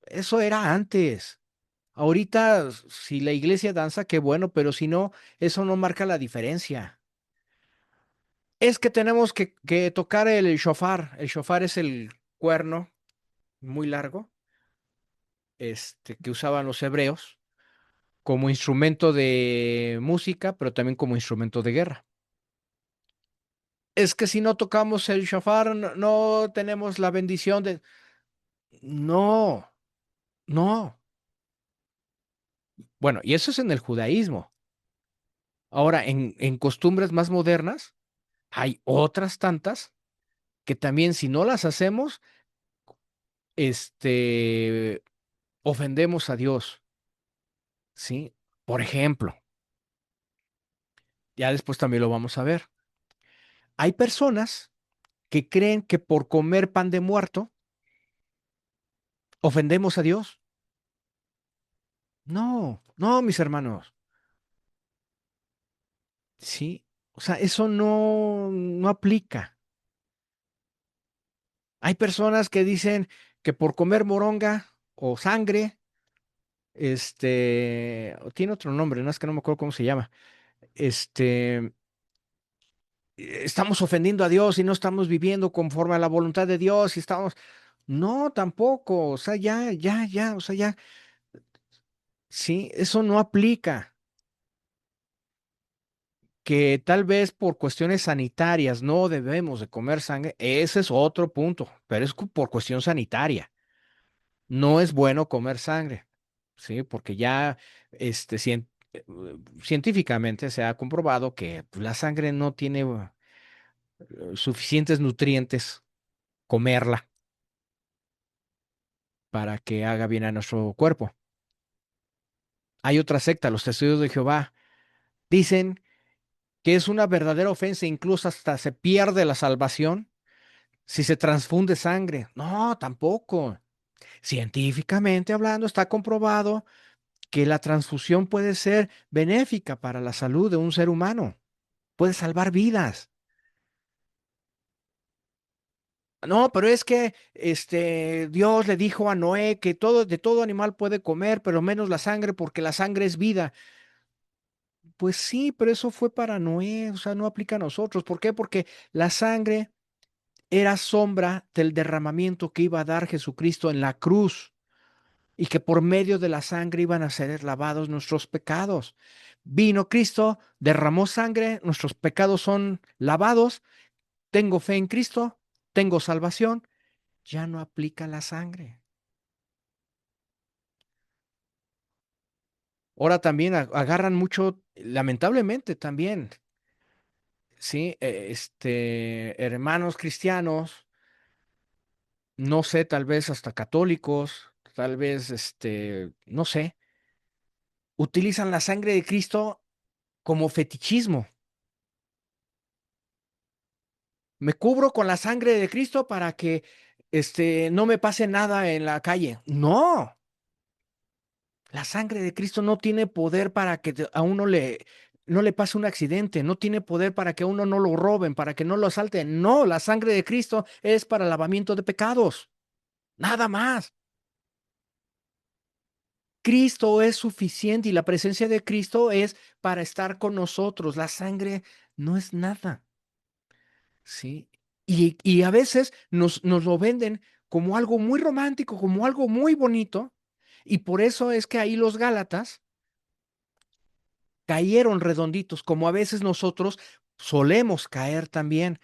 Eso era antes. Ahorita, si la iglesia danza, qué bueno, pero si no, eso no marca la diferencia. Es que tenemos que tocar el shofar. El shofar es el cuerno muy largo, que usaban los hebreos como instrumento de música, pero también como instrumento de guerra. Es que si no tocamos el shofar, no, no tenemos la bendición de... No, no. Bueno, y eso es en el judaísmo. Ahora, en costumbres más modernas, hay otras tantas que también si no las hacemos, este, ofendemos a Dios, ¿sí? Por ejemplo, ya después también lo vamos a ver. Hay personas que creen que por comer pan de muerto ofendemos a Dios. No, no, mis hermanos. Sí, o sea, eso no aplica. Hay personas que dicen que por comer moronga o sangre, tiene otro nombre, no es que no me acuerdo cómo se llama, estamos ofendiendo a Dios y no estamos viviendo conforme a la voluntad de Dios y estamos, no, tampoco, o sea, ya, o sea, ya, sí, eso no aplica. Que tal vez por cuestiones sanitarias no debemos de comer sangre, ese es otro punto, pero es por cuestión sanitaria. No es bueno comer sangre, ¿sí? Porque ya científicamente se ha comprobado que pues, la sangre no tiene suficientes nutrientes comerla para que haga bien a nuestro cuerpo. Hay otra secta, los Testigos de Jehová, dicen que es una verdadera ofensa, incluso hasta se pierde la salvación si se transfunde sangre. No, tampoco. Científicamente hablando, está comprobado que la transfusión puede ser benéfica para la salud de un ser humano, puede salvar vidas. No, pero es que Dios le dijo a Noé que de todo animal puede comer, pero menos la sangre, porque la sangre es vida. Pues sí, pero eso fue para Noé, o sea, no aplica a nosotros. ¿Por qué? Porque la sangre era sombra del derramamiento que iba a dar Jesucristo en la cruz y que por medio de la sangre iban a ser lavados nuestros pecados. Vino Cristo, derramó sangre, nuestros pecados son lavados, tengo fe en Cristo, tengo salvación, ya no aplica la sangre. Ahora también agarran mucho, lamentablemente también, ¿sí? Hermanos cristianos, no sé, tal vez hasta católicos, tal vez, no sé, utilizan la sangre de Cristo como fetichismo. Me cubro con la sangre de Cristo para que, no me pase nada en la calle. No, la sangre de Cristo no tiene poder para que a uno no le pase un accidente, no tiene poder para que a uno no lo roben, para que no lo asalten. No, la sangre de Cristo es para lavamiento de pecados, nada más. Cristo es suficiente y la presencia de Cristo es para estar con nosotros. La sangre no es nada, ¿sí? Y a veces nos lo venden como algo muy romántico, como algo muy bonito, y por eso es que ahí los Gálatas cayeron redonditos, como a veces nosotros solemos caer también,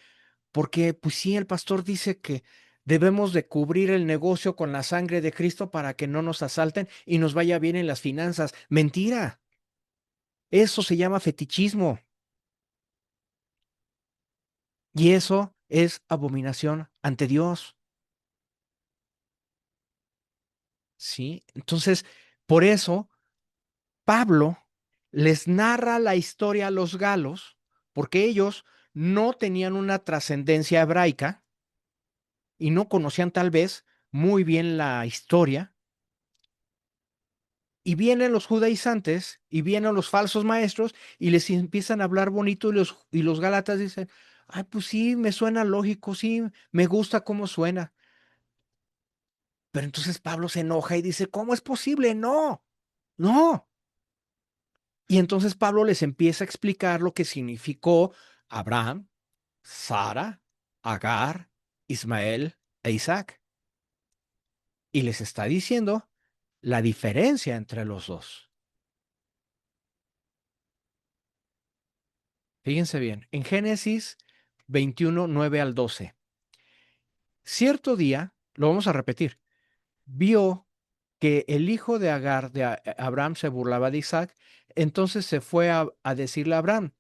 porque pues sí, el pastor dice que debemos de cubrir el negocio con la sangre de Cristo para que no nos asalten y nos vaya bien en las finanzas. Mentira, eso se llama fetichismo y eso es abominación ante Dios, ¿sí? Entonces, por eso Pablo les narra la historia a los galos, porque ellos no tenían una trascendencia hebraica y no conocían tal vez muy bien la historia. Y vienen los judaizantes y vienen los falsos maestros y les empiezan a hablar bonito y los gálatas dicen, ay, pues sí, me suena lógico, sí, me gusta cómo suena. Pero entonces Pablo se enoja y dice, ¿cómo es posible? No, no. Y entonces Pablo les empieza a explicar lo que significó Abraham, Sara, Agar, Ismael e Isaac. Y les está diciendo la diferencia entre los dos. Fíjense bien, en Génesis 21, 9 al 12. Cierto día, lo vamos a repetir, vio que el hijo de Agar, de Abraham, se burlaba de Isaac, entonces se fue a decirle a Abraham,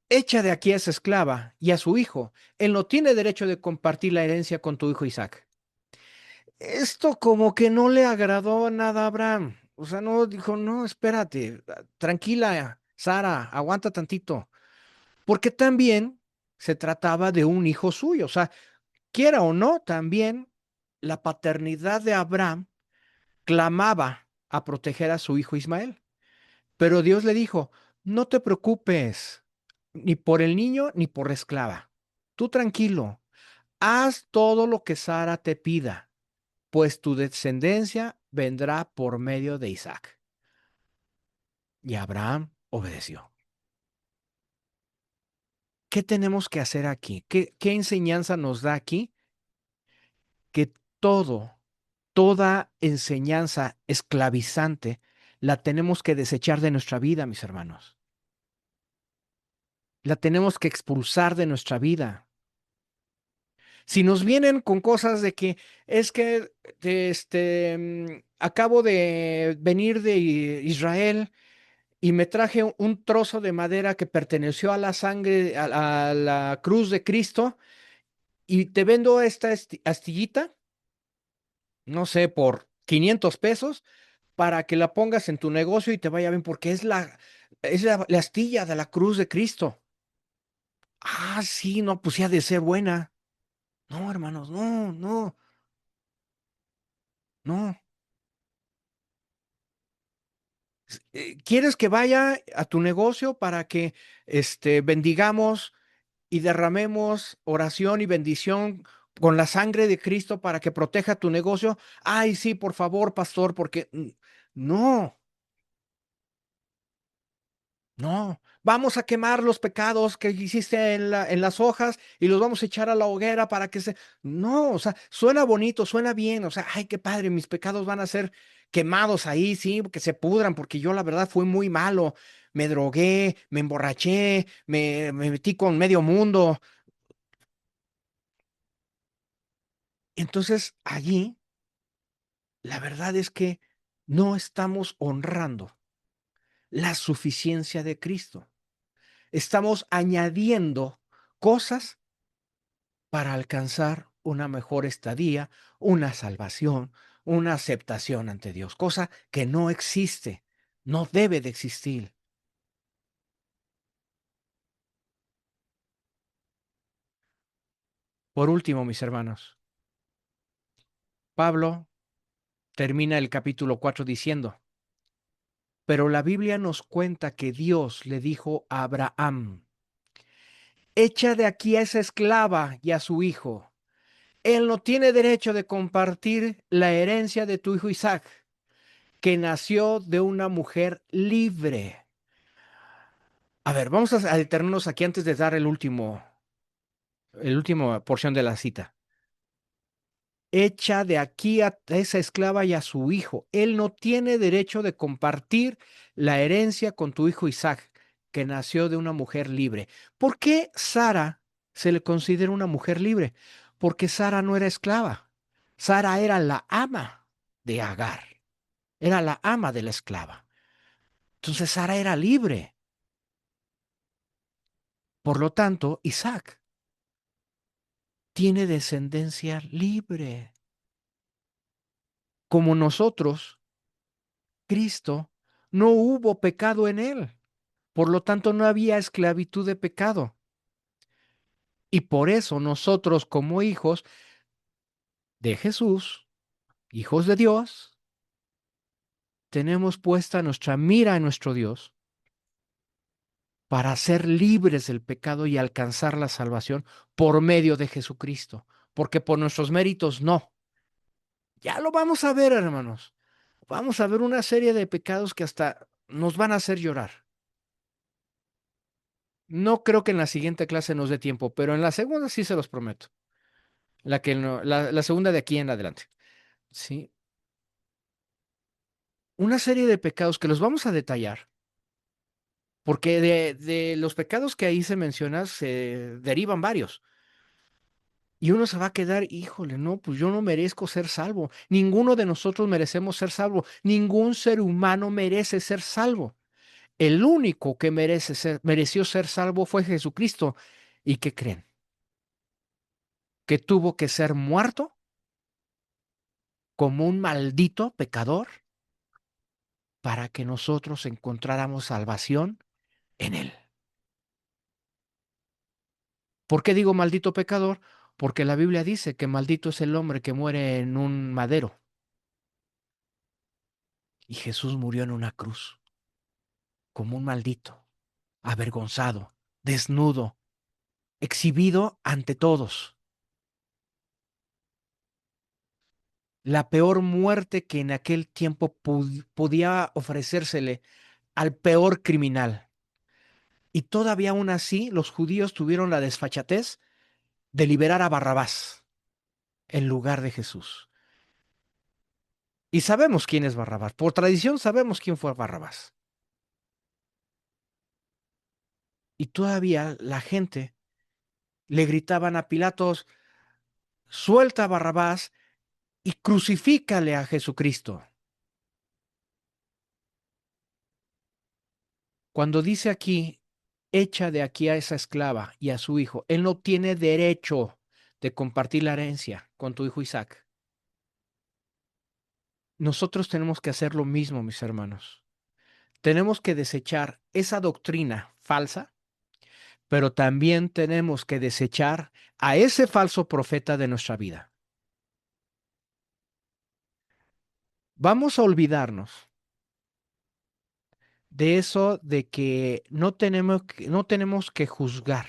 echa de aquí a esa esclava y a su hijo, él no tiene derecho de compartir la herencia con tu hijo Isaac. Esto como que no le agradó nada a Abraham. O sea, no dijo, no, espérate, tranquila, Sara, aguanta tantito. Porque también se trataba de un hijo suyo. O sea, quiera o no, también la paternidad de Abraham clamaba a proteger a su hijo Ismael. Pero Dios le dijo, no te preocupes, ni por el niño ni por la esclava. Tú tranquilo, haz todo lo que Sara te pida, pues tu descendencia vendrá por medio de Isaac. Y Abraham obedeció. ¿Qué tenemos que hacer aquí? ¿Qué enseñanza nos da aquí? Que toda enseñanza esclavizante la tenemos que desechar de nuestra vida, mis hermanos. la tenemos que expulsar de nuestra vida. Si nos vienen con cosas de que es que acabo de venir de Israel y me traje un trozo de madera que perteneció a la sangre, a la cruz de Cristo, y te vendo esta astillita, no sé, por 500 pesos, para que la pongas en tu negocio y te vaya bien, porque es la astilla de la cruz de Cristo. Ah, sí, no, pues sí ha de ser buena. No, hermanos, no, no, no. ¿Quieres que vaya a tu negocio para que bendigamos y derramemos oración y bendición con la sangre de Cristo para que proteja tu negocio? Ay, sí, por favor, pastor, porque no. No, vamos a quemar los pecados que hiciste en las hojas y los vamos a echar a la hoguera para que se... No, o sea, suena bonito, suena bien, o sea, ay, qué padre, mis pecados van a ser quemados ahí, sí, que se pudran, porque yo la verdad fui muy malo, me drogué, me emborraché, me metí con medio mundo. Entonces, allí, la verdad es que no estamos honrando la suficiencia de Cristo. Estamos añadiendo cosas para alcanzar una mejor estadía, una salvación, una aceptación ante Dios, cosa que no existe, no debe de existir. Por último, mis hermanos, Pablo termina el capítulo 4 diciendo, pero la Biblia nos cuenta que Dios le dijo a Abraham, echa de aquí a esa esclava y a su hijo. Él no tiene derecho de compartir la herencia de tu hijo Isaac, que nació de una mujer libre. A ver, vamos a detenernos aquí antes de dar el último porción de la cita. Echa de aquí a esa esclava y a su hijo. Él no tiene derecho de compartir la herencia con tu hijo Isaac, que nació de una mujer libre. ¿Por qué Sara se le considera una mujer libre? Porque Sara no era esclava. Sara era la ama de Agar. Era la ama de la esclava. Entonces Sara era libre. Por lo tanto, Isaac tiene descendencia libre. Como nosotros, Cristo, no hubo pecado en él. Por lo tanto, no había esclavitud de pecado. Y por eso nosotros como hijos de Jesús, hijos de Dios, tenemos puesta nuestra mira en nuestro Dios para ser libres del pecado y alcanzar la salvación por medio de Jesucristo. Porque por nuestros méritos no. Ya lo vamos a ver, hermanos. Vamos a ver una serie de pecados que hasta nos van a hacer llorar. No creo que en la siguiente clase nos dé tiempo, pero en la segunda sí se los prometo. La segunda de aquí en adelante. Sí. Una serie de pecados que los vamos a detallar, porque de los pecados que ahí se mencionan se derivan varios. Y uno se va a quedar, híjole, no, pues yo no merezco ser salvo. Ninguno de nosotros merecemos ser salvo. Ningún ser humano merece ser salvo. El único que mereció ser salvo fue Jesucristo. ¿Y qué creen? Que tuvo que ser muerto como un maldito pecador para que nosotros encontráramos salvación en él. ¿Por qué digo maldito pecador? Porque la Biblia dice que maldito es el hombre que muere en un madero. Y Jesús murió en una cruz, como un maldito, avergonzado, desnudo, exhibido ante todos. La peor muerte que en aquel tiempo podía ofrecérsele al peor criminal. Y todavía aún así los judíos tuvieron la desfachatez de liberar a Barrabás en lugar de Jesús. Y sabemos quién es Barrabás. Por tradición sabemos quién fue Barrabás. Y todavía la gente le gritaban a Pilatos, suelta a Barrabás y crucifícale a Jesucristo. Cuando dice aquí, echa de aquí a esa esclava y a su hijo, él no tiene derecho de compartir la herencia con tu hijo Isaac. Nosotros tenemos que hacer lo mismo, mis hermanos. Tenemos que desechar esa doctrina falsa, pero también tenemos que desechar a ese falso profeta de nuestra vida. Vamos a olvidarnos de eso de que no tenemos que juzgar.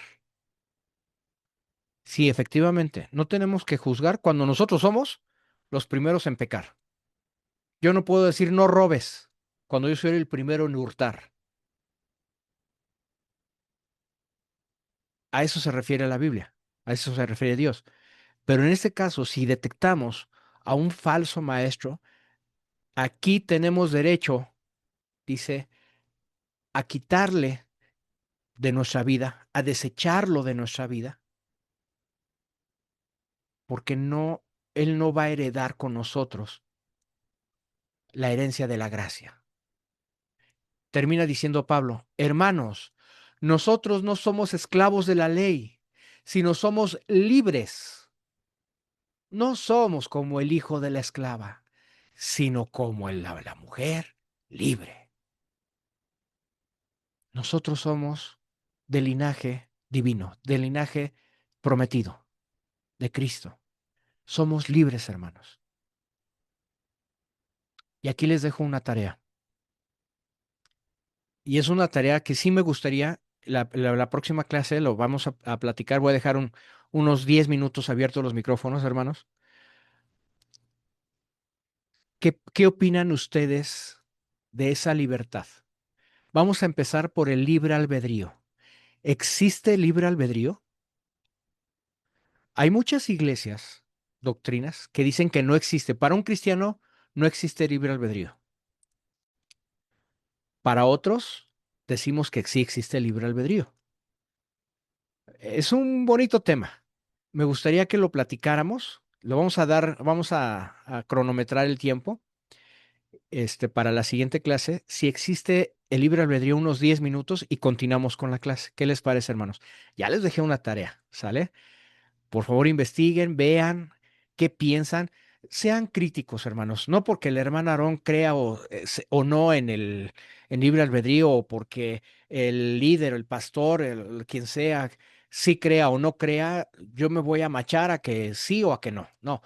Sí, efectivamente, no tenemos que juzgar cuando nosotros somos los primeros en pecar. Yo no puedo decir no robes cuando yo soy el primero en hurtar. A eso se refiere la Biblia, a eso se refiere Dios. Pero en este caso, si detectamos a un falso maestro, aquí tenemos derecho, dice, a quitarle de nuestra vida, a desecharlo de nuestra vida, porque no, él no va a heredar con nosotros la herencia de la gracia. Termina diciendo Pablo, hermanos, nosotros no somos esclavos de la ley, sino somos libres. No somos como el hijo de la esclava, sino como la mujer libre. Nosotros somos del linaje divino, del linaje prometido de Cristo. Somos libres, hermanos. Y aquí les dejo una tarea. Y es una tarea que sí me gustaría, la próxima clase lo vamos a platicar. Voy a dejar unos 10 minutos abiertos los micrófonos, hermanos. ¿Qué opinan ustedes de esa libertad? Vamos a empezar por el libre albedrío. ¿Existe libre albedrío? Hay muchas iglesias, doctrinas, que dicen que no existe. Para un cristiano no existe libre albedrío. Para otros decimos que sí existe libre albedrío. Es un bonito tema. Me gustaría que lo platicáramos. Lo vamos a cronometrar el tiempo, para la siguiente clase. Si existe el libre albedrío, unos 10 minutos y continuamos con la clase. ¿Qué les parece, hermanos? Ya les dejé una tarea, ¿sale? Por favor, investiguen, vean qué piensan. Sean críticos, hermanos. No porque el hermano Aarón crea o no en libre albedrío, o porque el líder, el pastor, quien sea, sí crea o no crea, yo me voy a machar a que sí o a que no. No.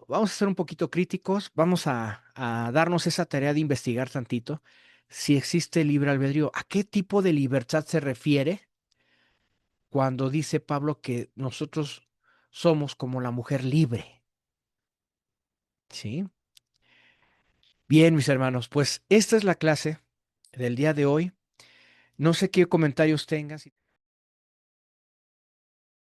Vamos a ser un poquito críticos. Vamos a darnos esa tarea de investigar tantito si existe libre albedrío. ¿A qué tipo de libertad se refiere cuando dice Pablo que nosotros somos como la mujer libre? ¿Sí? Bien, mis hermanos, pues esta es la clase del día de hoy. No sé qué comentarios tengas.